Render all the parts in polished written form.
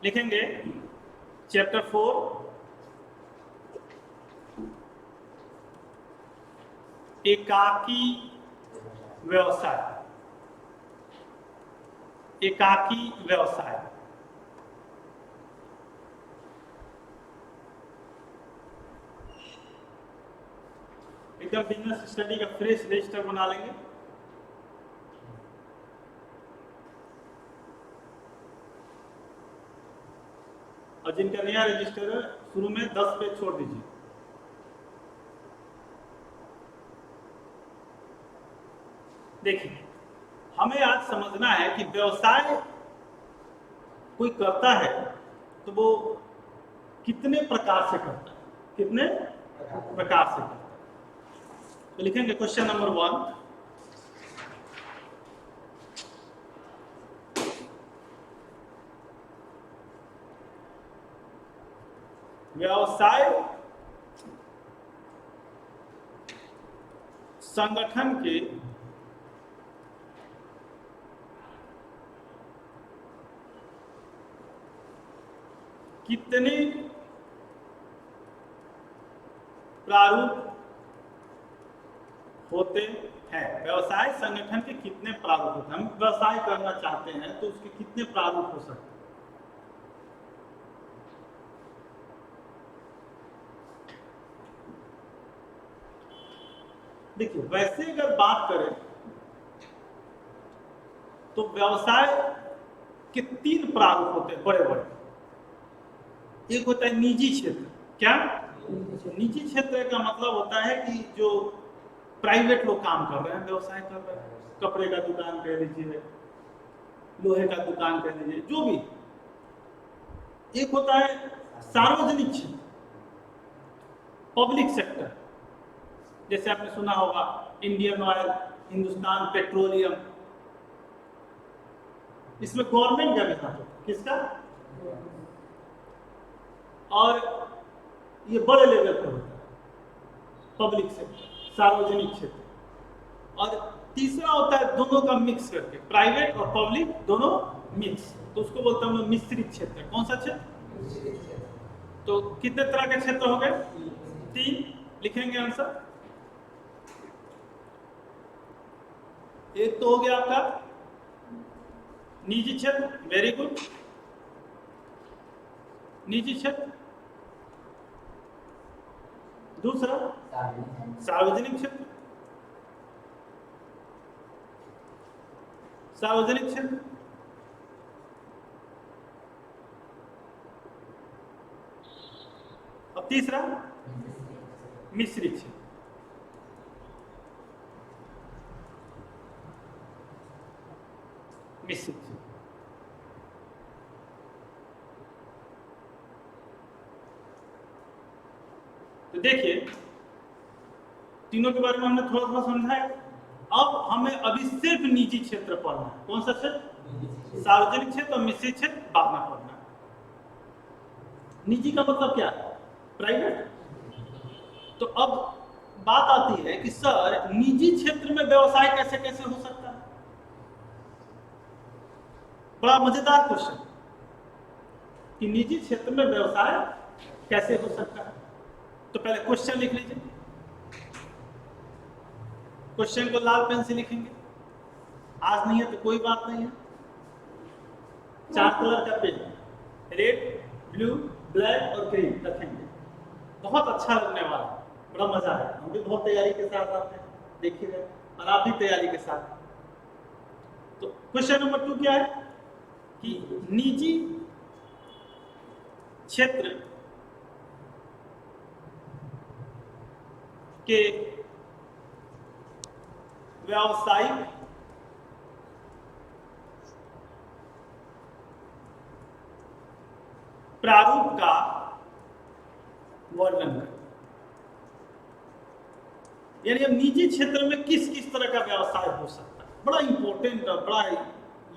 लिखेंगे चैप्टर 4 एकाकी व्यवसाय। एकाकी व्यवसाय एकदम बिजनेस स्टडी का फ्रेश रजिस्टर बना लेंगे। और जिनका नया रजिस्टर है शुरू में 10 पेज छोड़ दीजिए। देखिए, हमें आज समझना है कि व्यवसाय कोई करता है तो वो कितने प्रकार से करता है, कितने प्रकार से करता है। तो लिखेंगे क्वेश्चन नंबर 1, व्यवसाय संगठन के कितने प्रारूप होते हैं। व्यवसाय संगठन के कितने प्रारूप होते हैं। हम व्यवसाय करना चाहते हैं तो उसके कितने प्रारूप हो सकते हैं। देखिए, वैसे अगर बात करें तो व्यवसाय के 3 प्रारूप होते हैं बड़े बड़े। एक होता है निजी क्षेत्र। क्या निजी क्षेत्र का मतलब होता है कि जो प्राइवेट लोग काम कर रहे हैं, व्यवसाय कर रहे हैं, कपड़े का दुकान कह लीजिए, लोहे का दुकान कह लीजिए, जो भी। एक होता है सार्वजनिक क्षेत्र, पब्लिक सेक्टर, जैसे आपने सुना होगा इंडियन ऑयल, हिंदुस्तान पेट्रोलियम। इसमें गवर्नमेंट का भी हाथ होता है। किसका? और ये बड़े लेवल पर होता है, पब्लिक सेक्टर, सार्वजनिक क्षेत्र। और तीसरा होता है दोनों का मिक्स करके, प्राइवेट और पब्लिक दोनों मिक्स, तो उसको बोलते हैं मिश्रित क्षेत्र। कौन सा क्षेत्र? तो कितने तरह के क्षेत्र हो गए? 3। लिखेंगे आंसर। एक तो हो गया आपका निजी क्षेत्र, वेरी गुड, निजी क्षेत्र। दूसरा सार्वजनिक क्षेत्र, सार्वजनिक क्षेत्र। अब तीसरा मिश्रित क्षेत्र। मिश्रित क्षेत्र। तो देखिए, तीनों के बारे में हमने थोड़ा थोड़ा समझा है। अब हमें अभी सिर्फ निजी क्षेत्र पढ़ना है। कौन सा क्षेत्र? सार्वजनिक क्षेत्र और मिश्रित क्षेत्र बाद में पढ़ना है। निजी का मतलब क्या है? प्राइवेट। तो अब बात आती है कि सर निजी क्षेत्र में व्यवसाय कैसे कैसे हो सकता है। बड़ा मजेदार क्वेश्चन कि निजी क्षेत्र में व्यवसाय कैसे हो सकता है। तो पहले क्वेश्चन लिख लीजिए। क्वेश्चन को लाल पेन से लिखेंगे। आज नहीं है तो कोई बात नहीं है, 4 कलर का पेन, रेड, ब्लू, ब्लैक और ग्रीन रखेंगे। बहुत अच्छा लगने वाला है, बड़ा मजा है। हम भी बहुत तैयारी के साथ आते हैं, देखिए रहे, और आप भी तैयारी के साथ। तो क्वेश्चन नंबर 2 क्या है कि निजी क्षेत्र के व्यावसायिक प्रारूप का वर्णन करें। यानी अब निजी क्षेत्र में किस किस तरह का व्यवसाय हो सकता है। बड़ा इंपॉर्टेंट और बड़ा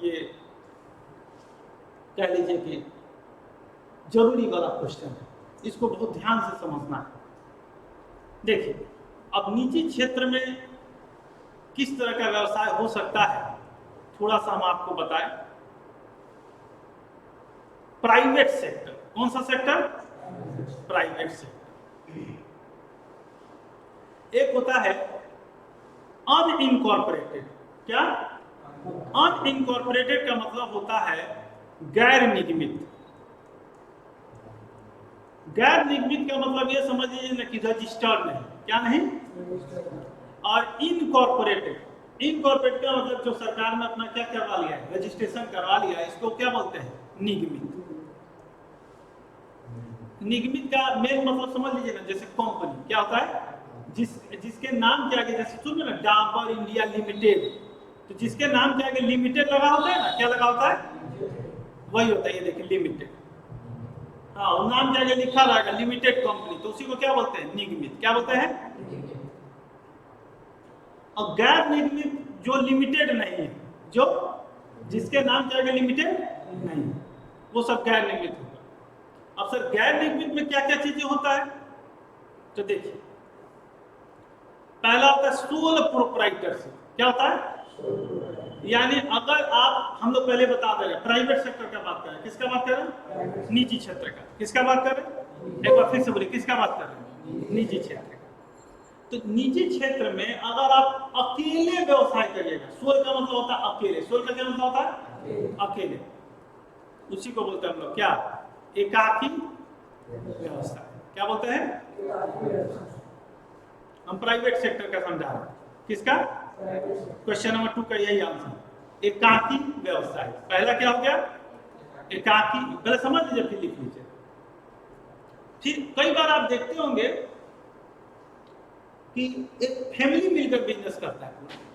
ये कह लीजिए कि जरूरी वाला क्वेश्चन है, इसको बहुत ध्यान से समझना है। देखिए, अब निजी क्षेत्र में किस तरह का व्यवसाय हो सकता है, थोड़ा सा हम आपको बताएं। Private sector. कौन सा सेक्टर? Private sector. एक होता है अनइनकॉर्पोरेटेड। क्या? अनइनकॉर्पोरेटेड का मतलब होता है गैर निगमित। गैर निगमित का मतलब ये समझ लीजिए ना कि रजिस्टर्ड नहीं। क्या नहीं? और इनकॉर्पोरेटेड, इनकॉर्पोरेट का मतलब जो सरकार ने अपना क्या करवा लिया है, रजिस्ट्रेशन करवा लिया है, इसको क्या बोलते हैं? निगमित। निगमित का मेन मतलब समझ लीजिए ना, जैसे कंपनी क्या होता है, जिसके नाम के आगे, जैसे सुन ना डाबर इंडिया लिमिटेड, तो जिसके नाम के आगे लिमिटेड लगा होता है ना, क्या लगा होता है? वही होता है। ये देखिए लिमिटेड, हाँ, और नाम के आगे लिखा रहेगा लिमिटेड कंपनी, तो उसी को क्या बोलते हैं? निगमित। क्या बोलते हैं? और गैर निगमित जो लिमिटेड नहीं है, जो जिसके नाम के आगे लिमिटेड नहीं, वो सब गैर निगमित होगा। अब सर गैर निगमित में क्या क्या चीजें होता है? तो देखिए, पहला होता है सोल प्रोप्राइटरशिप। क्या होता है? यानी अगर आप, हम लोग पहले बता देंगे, प्राइवेट सेक्टर का बात करें, किसका बात कर रहे हैं? निजी क्षेत्र का। किसका बात कर रहे हैं? एक बार फिर से बोलिए, किसका बात कर रहे हैं? निजी क्षेत्र का। तो निजी क्षेत्र में अगर आप अकेले व्यवसाय करिएगा, सोल का मतलब होता है अकेले। सोल का क्या मतलब होता है? अकेले। उसी को बोलते हैं हम लोग क्या? एकाकी व्यवसाय। क्या बोलते हैं? हम प्राइवेट सेक्टर का समझा रहे हैं। किसका? क्वेश्चन नंबर 2 का यही आंसर, एकाकी व्यवसाय। पहला क्या हो गया? एकाकी। पहले समझ लीजिए फिर लिख लीजिए। फिर कई बार आप देखते होंगे कि एक फैमिली मिलकर बिजनेस करता है,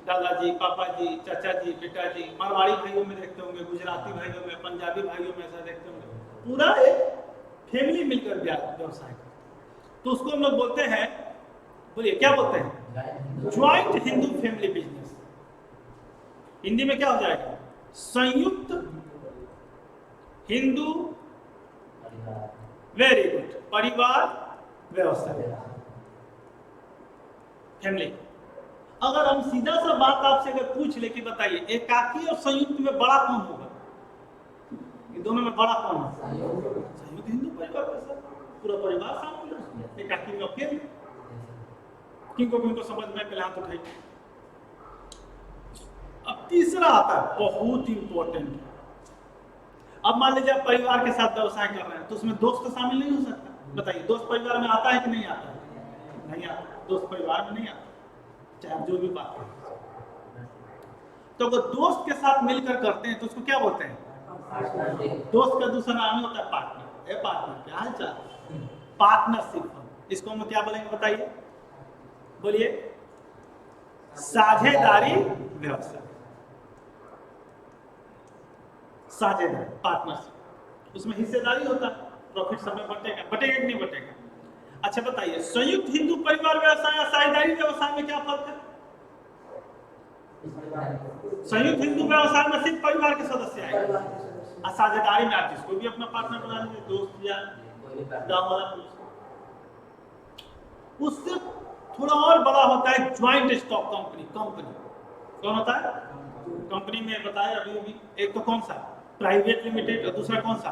दादाजी, पापा जी, चाचा जी, बेटा जी। मारवाड़ी भाइयों में देखते होंगे, गुजराती भाइयों में, पंजाबी भाइयों में ऐसा देखते होंगे, पूरा एक फैमिली मिलकर व्यवसाय करता है। तो उसको हम लोग बोलते हैं, बोलिए क्या बोलते हैं? Joint Hindu family business. Hindi में क्या हो जाएगा? संयुक्त हिंदू, वेरी गुड, परिवार व्यवसाय, फैमिली। अगर हम सीधा सा बात आपसे अगर पूछ ले कि बताइए एकाकी और संयुक्त में बड़ा कौन होगा? ये दोनों में बड़ा कौन है? संयुक्त हिंदू परिवार के साथ पूरा परिवार शामिल है। एकाकी में अकेले। किनको समझ में, पहले हाथ उठाइए। अब तीसरा आता है, बहुत इंपॉर्टेंट। अब मान लीजिए आप परिवार के साथ व्यवसाय कर रहे हैं, तो उसमें दोस्त शामिल नहीं हो सकता। बताइए, दोस्त परिवार में आता है कि नहीं आता है? नहीं आता। दोस्त परिवार में नहीं आता, चाहे आप जो भी बात करें। तो अगर दोस्त के साथ मिलकर करते हैं तो उसको क्या बोलते हैं? दोस्त का दूसरा नाम होता है पार्टनर। ए पार्टनर, क्या हाल चाल? पार्टनरशिप। इसको हम क्या बोलेंगे बताइए? बोलिए। साझेदारी व्यवसाय। साझेदारी, पार्टनरशिप, उसमें हिस्सेदारी होता है, प्रॉफिट सब में बटेगा। बटेगा कि नहीं बटेगा? अच्छा बताइए, संयुक्त हिंदू परिवार व्यवसाय और साझेदारी व्यवसाय में क्या फर्क है? संयुक्त हिंदू व्यवसाय में सिर्फ परिवार के सदस्य आएंगे, और साझेदारी में आप जिसको भी अपना पार्टनर बना लीजिए, दोस्त या गांव वाला। उससे थोड़ा और बड़ा होता है ज्वाइंट स्टॉक कंपनी। कौन होता है? कंपनी में बताया अभी एक तो कौन सा? प्राइवेट लिमिटेड, और दूसरा कौन सा?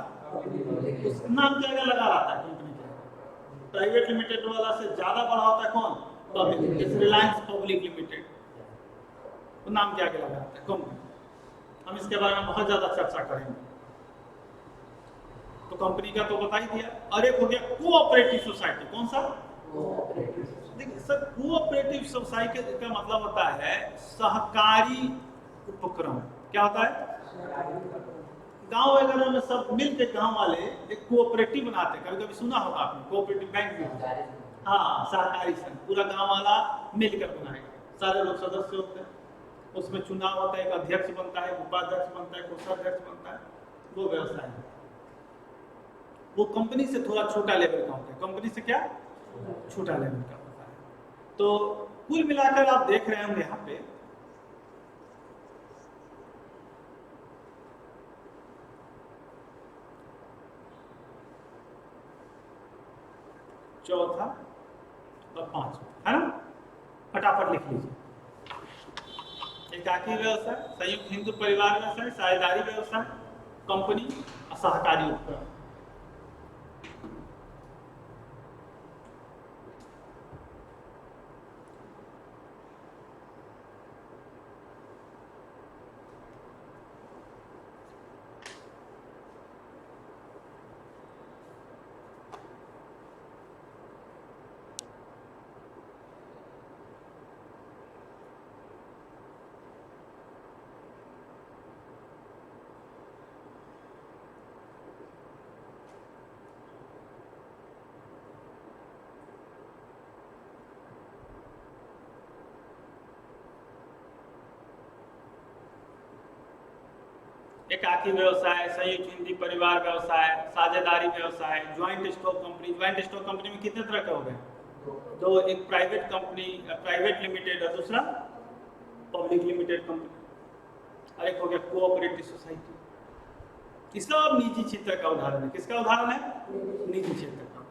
उस नाम के आगे लगा रहता है कंपनी के। प्राइवेट लिमिटेड वाला से ज्यादा बड़ा होता है कौन? पब्लिक, जैसे रिलायंस पब्लिक लिमिटेड, वो नाम के आगे लगा रहता है कंपनी। हम इसके बारे में बहुत ज्यादा चर्चा करेंगे। तो कंपनी का तो बता ही दिया। और एक हो गया कोऑपरेटिव सोसाइटी। कौन सा? देखिए सर, कोऑपरेटिव सोसाइटी का मतलब होता है सहकारी उपक्रम। क्या होता है? गांव वगैरह में सब मिलकर गांव वाले एक कोऑपरेटिव बनाते हैं। कभी कभी सुना होगा आपने, कोऑपरेटिव बैंक भी होता है। हाँ, सहकारी संघ, पूरा गांव वाला मिलकर बनाएगा, सारे लोग सदस्य होते हैं। उसमें चुनाव होता है, एक अध्यक्ष बनता है, उपाध्यक्ष बनता है, कोषाध्यक्ष बनता है। वो व्यवसाय है। वो कंपनी से थोड़ा छोटा लेवल का होता है। कंपनी से क्या छोटा लेवल का होता है। तो कुल मिलाकर आप देख रहे होंगे यहाँ पे चौथा और पांचवा है ना, फटाफट लिख लीजिए। एकाकी व्यवसाय, संयुक्त हिंदू परिवार व्यवसाय, साझेदारी व्यवसाय, कंपनी, सहकारी उपक्रम। एकाकी व्यवसाय, संयुक्त हिंदी परिवार व्यवसाय, साझेदारी व्यवसाय, joint stock company. Joint stock company में कितने तरह के हो गए? दो, एक प्राइवेट कंपनी, प्राइवेट लिमिटेड, और दूसरा पब्लिक लिमिटेड कंपनी, और एक हो गया कोऑपरेटिव सोसाइटी। इसका अब निजी क्षेत्र का उदाहरण है। किसका उदाहरण है? निजी क्षेत्र का।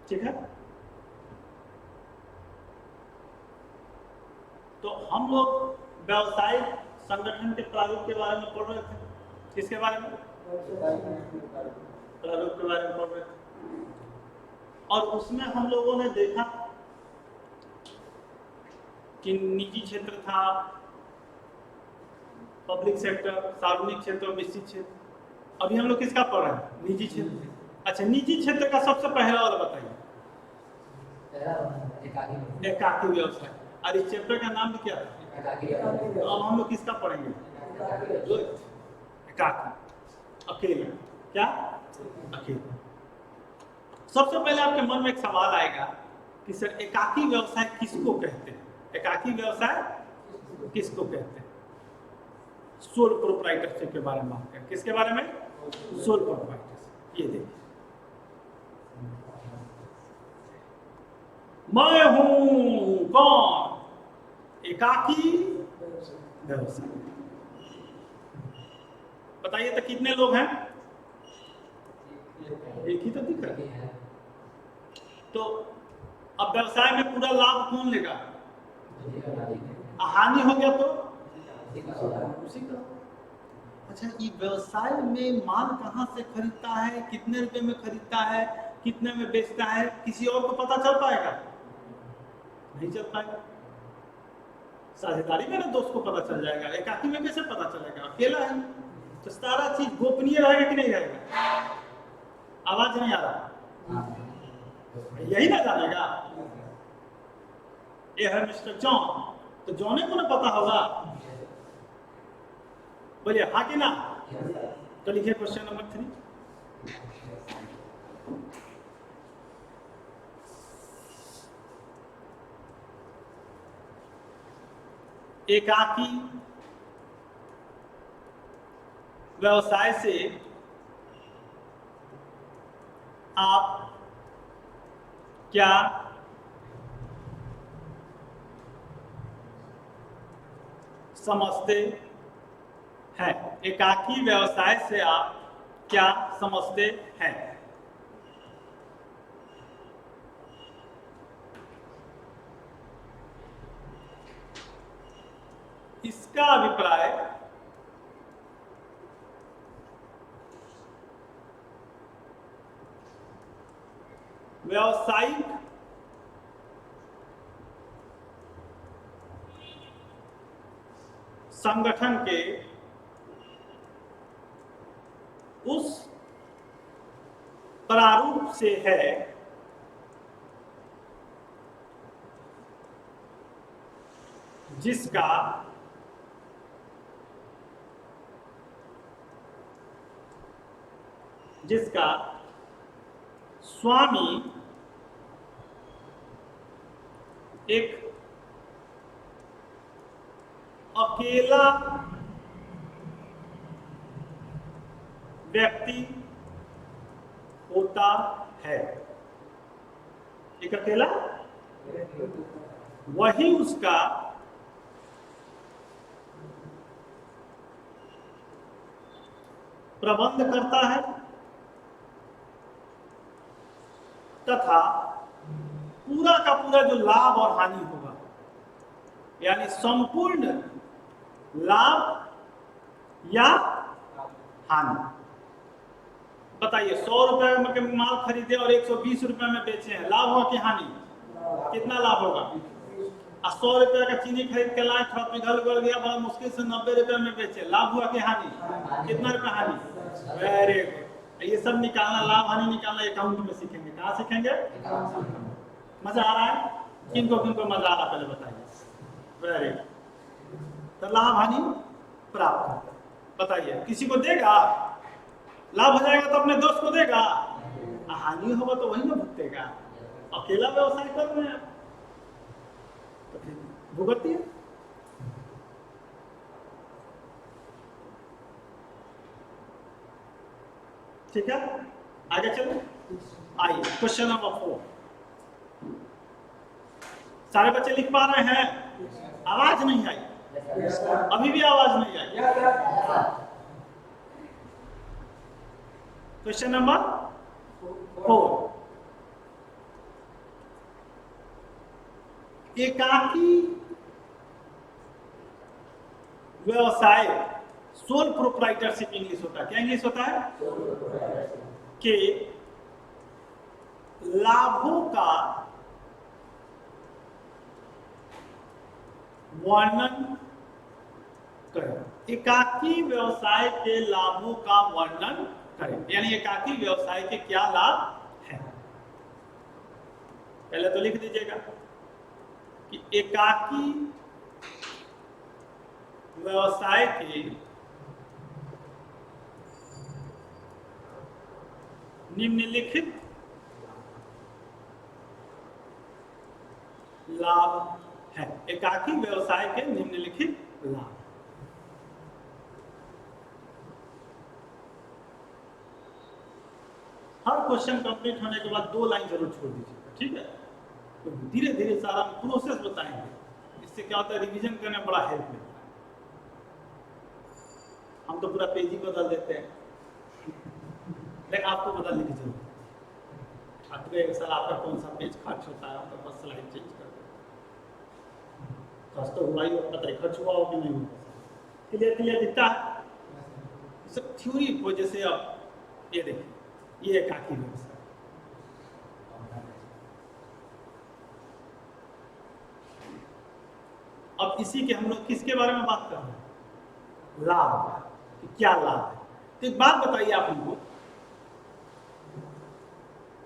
ठीक है, तो हम लोग व्यवसायिक संगठन के प्रारूप के बारे में पढ़ रहे थे। किसके बारे में? प्रारूप के बारे में पढ़ रहे थे, और उसमें हम लोगों ने देखा कि निजी क्षेत्र था, पब्लिक सेक्टर, सार्वजनिक क्षेत्र और निश्चित क्षेत्र। अभी हम लोग किसका पढ़ रहे हैं? निजी क्षेत्र। अच्छा, निजी क्षेत्र का सबसे पहला वाला बताइए। एकाकी व्यवसाय। और इस चैप्टर का नाम भी क्या है? तो अब हम लोग किसका पढ़ेंगे? एकाकी, अकेला। क्या? अकेला। सबसे पहले आपके मन में एक सवाल आएगा कि सर एकाकी व्यवसाय किसको कहते हैं? एकाकी व्यवसाय किसको कहते हैं? सोल प्रोप्राइटरशिप के बारे में बात करें। किसके बारे में? Sole proprietorship. ये देखिए, मैं हूं कौन? एकाकी व्यवसाय। बताइए तो कितने लोग हैं? एक ही तो दिख रहा है। तो अब व्यवसाय में पूरा लाभ कौन लेगा? हानि हो गया तो उसी का। अच्छा, ये व्यवसाय में माल कहाँ से खरीदता है, कितने रुपए में खरीदता है, कितने में बेचता है, किसी और को पता चल पाएगा? नहीं चल पाएगा। साझेदारी में ना दोस्त को पता चल जाएगा, एकाकी में कैसे पता चलेगा? अकेला है तो सारा चीज गोपनीय रहेगा कि नहीं रहेगा? आवाज नहीं आ रहा? यही ना जानेगा। ये है मिस्टर जॉन, तो जॉने को ना पता होगा। बोलिए हाँ कि ना? तो लिखिए क्वेश्चन नंबर 3। एकाकी व्यवसाय से आप क्या समझते हैं? एकाकी व्यवसाय से आप क्या समझते हैं? इसका अभिप्राय व्यावसायिक संगठन के उस प्रारूप से है जिसका स्वामी एक अकेला व्यक्ति होता है। एक अकेला, वही उसका प्रबंध करता है तथा पूरा का पूरा जो लाभ और हानि होगा यानी संपूर्ण लाभ या हानि। बताइए 100 रुपए में माल खरीदे और 120 रुपए में बेचे हैं, लाभ हुआ कि हानि? कितना लाभ होगा? 100 रुपए का चीनी खरीद के लाए, थोड़ा पिघल उगल गया, बड़ा मुश्किल से 90 रुपए में बेचे, लाभ हुआ कि हानि? कितना रुपए हानि? Very good. ये सब निकालना, लाभ हानि निकालना अकाउंट में सीखेंगे। कहाँ सीखेंगे? मजा आ रहा है? किनको किनको मजा आ रहा पहले बताइए। Very good. तो लाभ हानि प्राप्त करते, बताइए किसी को देगा? लाभ हो जाएगा तो अपने दोस्त को देगा, हानि होगा तो वही ना भुगतेगा। अकेला व्यवसाय कर रहे हैं तो फिर भुगतिए। ठीक है, आगे चलो। आइए क्वेश्चन नंबर 4। सारे बच्चे लिख पा रहे हैं? आवाज नहीं आई? अभी भी आवाज नहीं आई? Question number 4। एकाकी व्यवसाय, सोल प्रोप्राइटरशिप इंग्लिश होता है। क्या इंग्लिश होता है? कि लाभों का वर्णन करें। एकाकी व्यवसाय के लाभों का वर्णन करें, यानी एकाकी व्यवसाय के क्या लाभ हैं। पहले तो लिख दीजिएगा कि एकाकी व्यवसाय के निम्नलिखित लाभ है। एकाकी व्यवसाय के निम्नलिखित लाभ। हर क्वेश्चन कंप्लीट होने के बाद 2 लाइन जरूर छोड़ दीजिएगा, ठीक है? तो धीरे धीरे सारा प्रोसेस बताएंगे, इससे क्या होता है रिवीजन करने में बड़ा हेल्प मिलता है। हम तो पूरा पेज ही बदल देते हैं, लेकिन आपको बदलने की जरूरत है। आपके सर आपका कौन सा पेज खर्च होता है, आपका बस स्लाइड चेंज कर दो। खर्च तो हुआ ही हो, पता है खर्च हुआ हो कि नहीं हुआ, क्लियर क्लियर दिखता है। सब थ्योरी की वजह से अब ये देखिए, ये एकाकी व्यवसाय। अब इसी के हम लोग किसके बारे में बात कर रहे हैं? लाभ, कि क्या लाभ है। तो एक बात बताइए आप हमको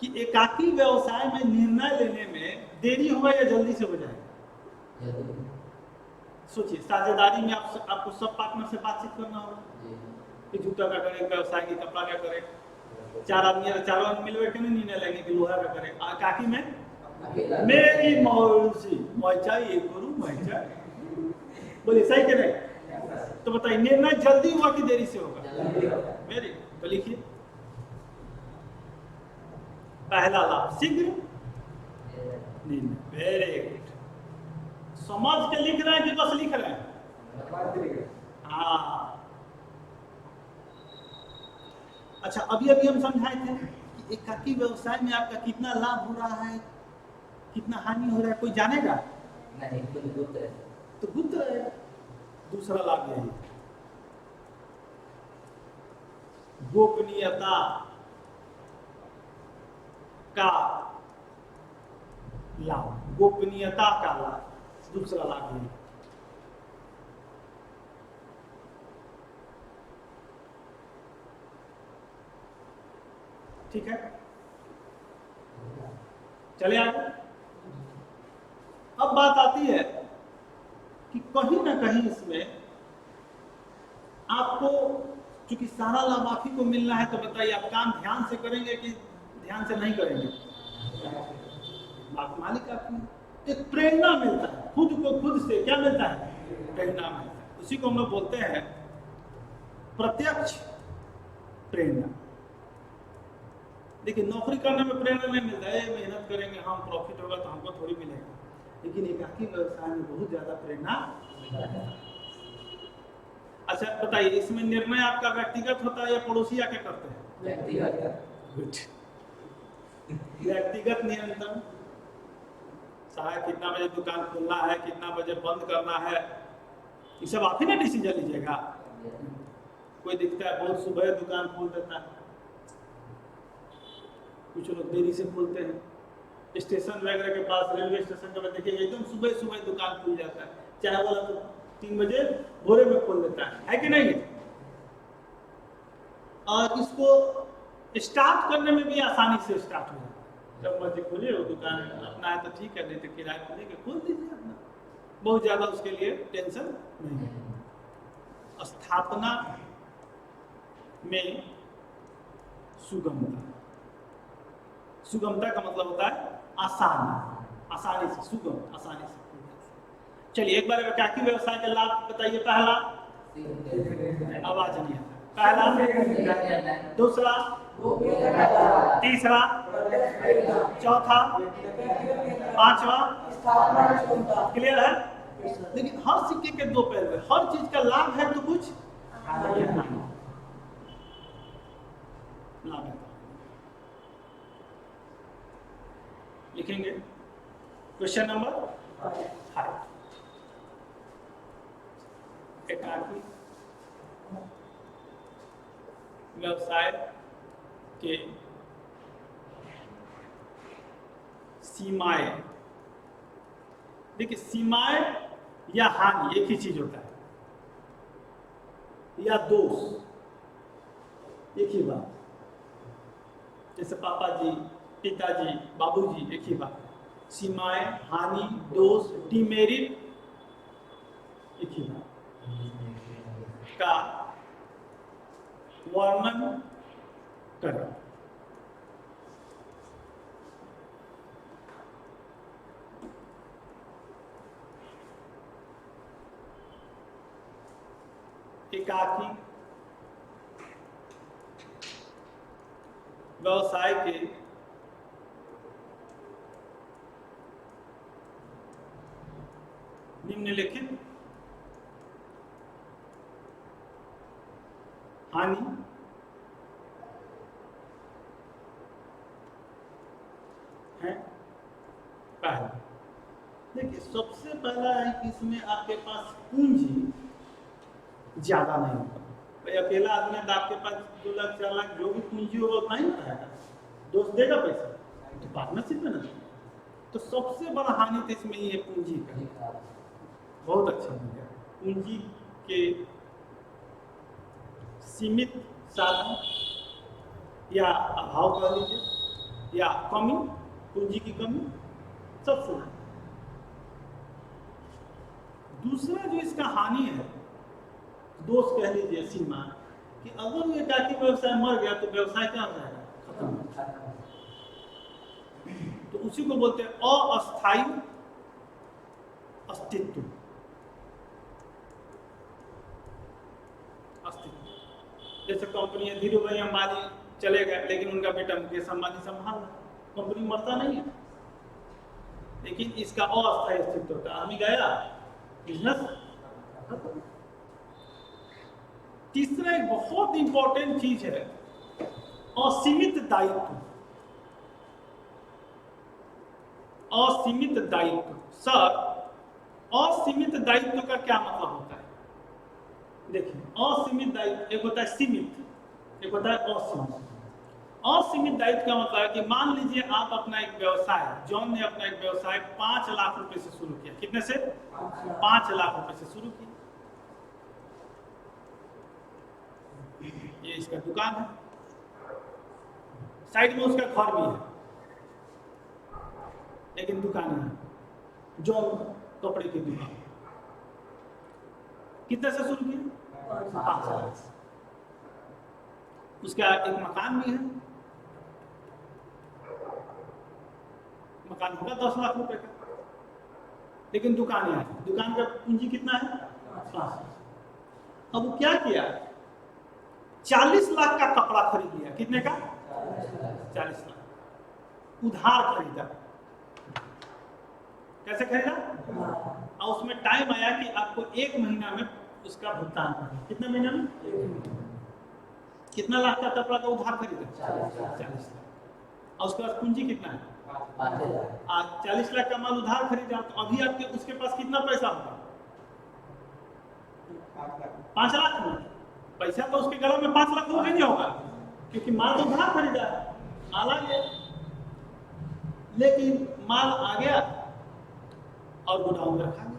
कि एकाकी व्यवसाय में निर्णय लेने में देरी होगा या जल्दी से हो जाएगा? सोचिए, साझेदारी में आपको सब पार्टनर से बातचीत करना होगा कि जूता का करें, व्यवसाय की कपड़ा का करें। 4 आदमी, चारों आदमी मिलकर क्यों नहीं निर्णय लेंगे कि लोहा का करें? एकाकी में मेरी मौसी मोचा ये गुरु मोचा, बोलिए सही के नहीं? तो बताइए निर्णय जल्दी हुआ कि देरी से होगा? वेरी। तो लिखिए पहला लाभ शीघ्र निर्णय। Very good. समझ के लिख रहे हैं कि बस लिख रहे हैं? हाँ। अच्छा, अभी अभी हम समझाए थे कि एकाकी व्यवसाय में आपका कितना लाभ हो रहा है, कितना हानि हो रहा है, कोई जानेगा नहीं? तो गुप्त रहेगा। दूसरा लाभ यही है, गोपनीयता का लाभ। गोपनीयता का लाभ दूसरा लाभ यही। ठीक है, चले आगे। अब बात आती है कि कहीं ना कहीं इसमें आपको चूंकि सारा लाभ आप ही को मिलना है, तो बताइए आप काम ध्यान से करेंगे कि ध्यान से नहीं करेंगे? मालिक आपकी एक प्रेरणा मिलता है, खुद को खुद से क्या मिलता है? प्रेरणा मिलता है। उसी को हम लोग बोलते हैं प्रत्यक्ष प्रेरणा। देखिए नौकरी करने में प्रेरणा नहीं मिलता है, मेहनत करेंगे हम, प्रॉफिट होगा तो हमको थोड़ी मिलेगा। लेकिन एकाकी व्यवसाय में बहुत ज्यादा प्रेरणा मिलता है। अच्छा बताइए, इसमें निर्णय आपका व्यक्तिगत होता है या पड़ोसी आके करते हैं? व्यक्तिगत। व्यक्तिगत नियंत्रण, साहब कितना बजे दुकान खोलना है, कितना बजे बंद करना है, ये सब आप ही ना डिसीजन लीजिएगा। कोई दिखता है बहुत सुबह दुकान खोल देता है, कुछ लोग देरी से खोलते हैं। स्टेशन वगैरह के पास, रेलवे स्टेशन के पास देखिए एकदम सुबह सुबह दुकान खुल जाता है, चाय वाला तो 3 बजे भोरे में खोल देता है कि नहीं? और इसको स्टार्ट करने में भी आसानी से स्टार्ट हो जाता है। जब मर्जी खोलिए, वो दुकान अपना है तो ठीक है, नहीं तो किराए पर लेके खोल दीजिए अपना, बहुत ज़्यादा उसके लिए टेंशन नहीं है। स्थापना में सुगमता, सुगमता का मतलब होता है आसानी, आसानी से, सुगम, आसानी से। चलिए एक बार एकाकी व्यवसाय का लाभ बताइए। पहला, आवाज नहीं आता। पहला, दूसरा, तीसरा, चौथा, पांचवा, क्लियर है? लेकिन हर सिक्के के दो पहलू है, हर चीज का लाभ है तो कुछ लाभ है। लिखेंगे क्वेश्चन नंबर 5। एकाकी व्यवसाय के सीमाएं। देखिए सीमाएं या हानि एक ही चीज होता है, या दोष एक ही बात। जैसे पापा जी, पिताजी, बाबूजी, एक ही बात। सीमाएं, हानि, दोष, डिमेरिट एक ही बात का वर्णन करें। एकाकी व्यवसाय के निम्नलिखित हानि है। पहला, देखिए सबसे पहला है कि इसमें आपके पास पूंजी ज्यादा नहीं होगा। भाई अकेला आदमी है तो आपके पास 2 लाख 4 लाख जो भी पूंजी होगा उतना ही रहेगा, दोस्त देगा पैसा तो पार्टनरशिप में ना। तो सबसे बड़ा हानि तो इसमें ये पूंजी का। बहुत अच्छा हो गया, पूंजी के सीमित साधन या अभाव कह लीजिए, या कमी, पूंजी की कमी सबसे बड़ा। दूसरा जो इसका हानि है, दोष कह लीजिए, सीमा, कि अगर वो एकाकी व्यवसाय मर गया तो व्यवसाय क्या हो जाएगा? खत्म। तो उसी को बोलते हैं अस्थायी अस्तित्व। जैसे कंपनी है, धीरू भाई अंबानी चले गए, लेकिन उनका बेटा मुकेश अंबानी संभाल रहा, कंपनी मरता नहीं है, लेकिन इसका अस्थायी अस्तित्व होता है। आदमी गया, बिजनेस खत्म। तीसरा एक बहुत इंपॉर्टेंट चीज है, असीमित दायित्व। असीमित दायित्व। सर, असीमित दायित्व का क्या मतलब होता है? देखिए, असीमित दायित्व एक होता है सीमित, एक होता है असीमित। असीमित दायित्व का मतलब है कि मान लीजिए आप अपना एक व्यवसाय, जॉन ने अपना एक व्यवसाय 5 लाख रुपए से शुरू किया। कितने से? 5 लाख रुपए से शुरू किया। ये इसका दुकान है, साइड में उसका घर भी है, लेकिन दुकान है, जॉन कपड़े की दुकान। कितने से शुरू किया? 5 लाख से। उसका एक मकान भी है, मकान होगा 10 लाख रुपए का, लेकिन दुकान है, दुकान का पूंजी कितना है? 5 लाख। अब वो क्या किया? 40 लाख का कपड़ा खरीद लिया। कितने का? 40 लाख उधार खरीदा। कैसे खरीदा? और उसमें टाइम आया कि आपको 1 महीना में उसका भुगतान करना। कितने महीना में? 1 महीना। कितना लाख का कपड़ा का उधार खरीदा? 40 लाख। और उसके बाद पूंजी कितना है? आज 40 लाख का माल उधार खरीदा तो अभी आपके उसके पास कितना पैसा होगा? 5 लाख में पैसा तो उसके गला में 5 लाख हो नहीं होगा, क्योंकि माल तो उधार खरीदा है, माल आ गया। लेकिन माल आ गया और गोडाउन में रखा गया,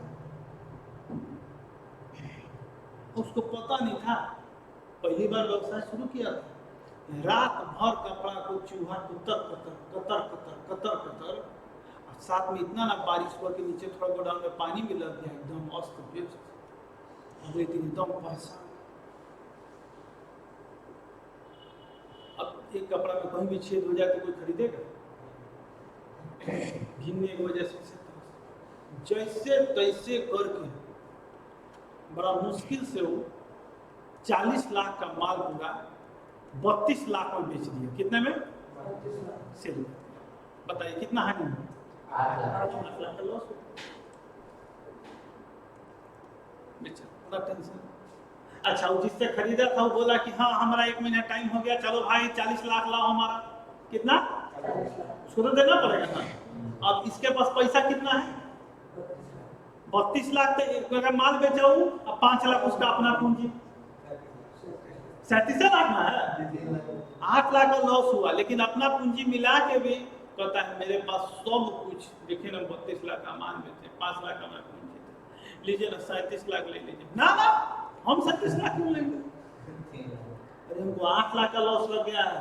उसको पता नहीं था, पहली बार व्यवसाय शुरू किया था, रात भर कपड़ा को चूहा Qatar Qatar Qatar Qatar Qatar Qatar, और साथ में इतना ना बारिश हुआ कि नीचे थोड़ा गोडाउन में पानी भी लग गया, एकदम अस्त व्यस्त, अगले दिन एकदम परेशान। अब एक कपड़ा में कहीं भी छेद हो जाए तो कोई खरीदेगा? घिनने की वजह से जैसे तैसे करके बड़ा मुश्किल से वो 40 लाख का माल पूरा 32 लाख में बेच दिया। कितने में? सेल। बताइए कितना हानि हुआ? 8 लाख का लॉस। बेचा, टेंशन। अच्छा, वो जिससे खरीदा था वो बोला कि हाँ हमारा 1 महीना टाइम हो गया, चलो भाई 40 लाख लाओ हमारा। कितना? उसको तो देना पड़ेगा ना। अब इसके पास पैसा कितना है? 32 लाख तो माल बेचा हूँ, अब 5 लाख उसका अपना पूंजी, 37 लाख ना है, 8 लाख का लॉस हुआ। लेकिन अपना पूंजी मिला के भी कहता है मेरे पास सब कुछ, देखिए ना 32 लाख का मान बेचे, 5 लाख का मैं पूंजी, लीजिए ना 37 लाख ले लीजिए। ना ना, हम 37 लाख क्यों लेंगे? अरे हमको 8 लाख का लॉस लग गया है,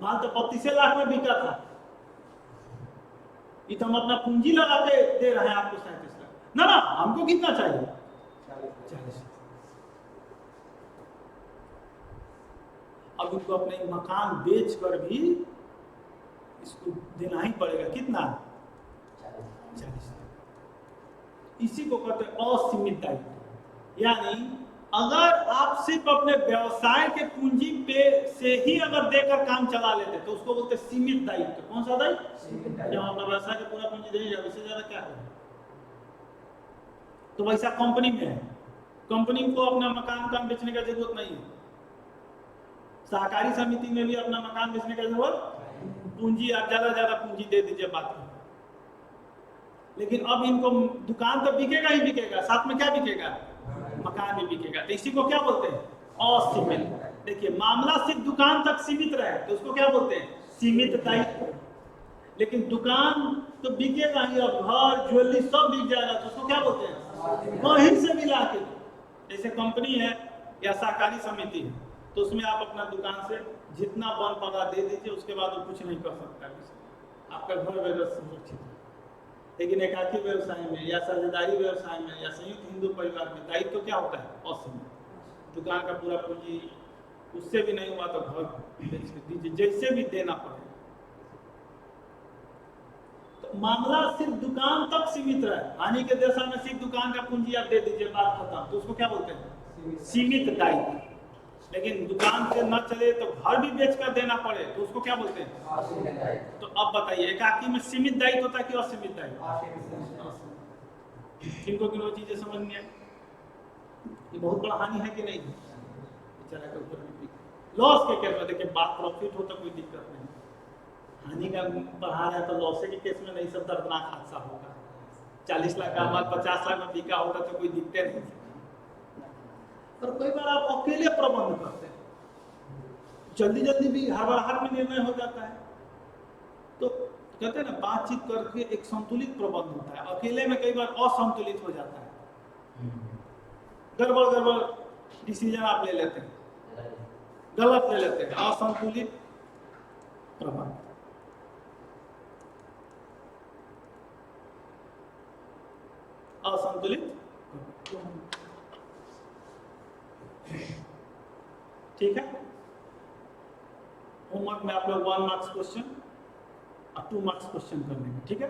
माल तो 32 लाख में बिका था, ये तो हम अपना पूंजी लगा के दे रहे हैं आपको 37 लाख। ना ना, हमको कितना चाहिए? 40। अब इनको अपने मकान बेच कर भी इसको देना ही पड़ेगा। कितना? 40। इसी को कहते हैं असीमित दायित्व। यानी अगर आप सिर्फ अपने व्यवसाय के पूंजी पे से ही अगर देकर काम चला लेते तो उसको बोलते सीमित दायित्व। कौन सा दायित्व? जब अपना व्यवसाय का पूरा पूंजी देंगे, इससे ज्यादा क्या है? तो वैसा कंपनी में है, कंपनी को अपना मकान बेचने का जरूरत नहीं है, सहकारी समिति में भी अपना मकान बेचने का जरूरत, पूंजी आप ज्यादा पूंजी दे दीजिए बात में। लेकिन अब इनको दुकान तो बिकेगा ही बिकेगा, साथ में क्या बिकेगा? मकान भी बिकेगा। तो इसी को क्या बोलते हैं? असीमित। देखिए, मामला सिर्फ दुकान तक सीमित रहे तो उसको क्या बोलते हैं? सीमित दायित्व। लेकिन दुकान तो बिकेगा ही, अब घर ज्वेलरी सब बिक जाएगा तो उसको क्या बोलते हैं? वहीं से मिला के। जैसे कंपनी है या सहकारी समिति है तो उसमें आप अपना दुकान से जितना वन पगा दे दीजिए, उसके बाद वो कुछ नहीं कर सकता, आपका घर व्यवस्था सुरक्षित है। लेकिन एकाकी व्यवसाय में या साझेदारी व्यवसाय में या संयुक्त हिंदू परिवार में दायित्व तो क्या होता है? असीमित। दुकान का पूरा पूंजी उससे भी नहीं हुआ तो घर बेच दीजिए, जैसे भी देना पड़े। तो मामला सिर्फ दुकान तक सीमित रहे, हानि के दशा में सिर्फ दुकान का पूंजी आप दे दीजिए, बात खत्म, तो उसको क्या बोलते हैं? सीमित दायित्व। लेकिन दुकान से न चले तो घर भी बेचकर देना पड़े तो उसको क्या बोलते हैं? तो अब बताइए, एकाकी में सीमित दायित्व होता है कि असीमित दायित्व? किनको किनको चीजें समझ में आई? ये बहुत बड़ा हानि है कि नहीं? बेचारा के ऊपर भी लॉस के केस में देखिए, बात प्रॉफिट हो तो कोई दिक्कत नहीं, हानि का बढ़ा रहा है तो लॉस के केस में नहीं, सब दर्दनाक हादसा होगा। 40 लाख का माल 50 लाख में बिका होगा तो कोई दिक्कत नहीं। पर कई बार आप अकेले प्रबंध करते हैं, जल्दी भी हड़बड़ाहट में निर्णय हो जाता है, तो कहते हैं ना बातचीत करके एक संतुलित प्रबंध होता है। अकेले में कई बार असंतुलित हो जाता है, गड़बड़ डिसीजन आप ले लेते हैं, गलत ले लेते हैं, असंतुलित प्रबंध। असंतुलित। ठीक है, होमवर्क में आप लोग 1 मार्क्स क्वेश्चन और 2 मार्क्स क्वेश्चन कर लेंगे। ठीक है।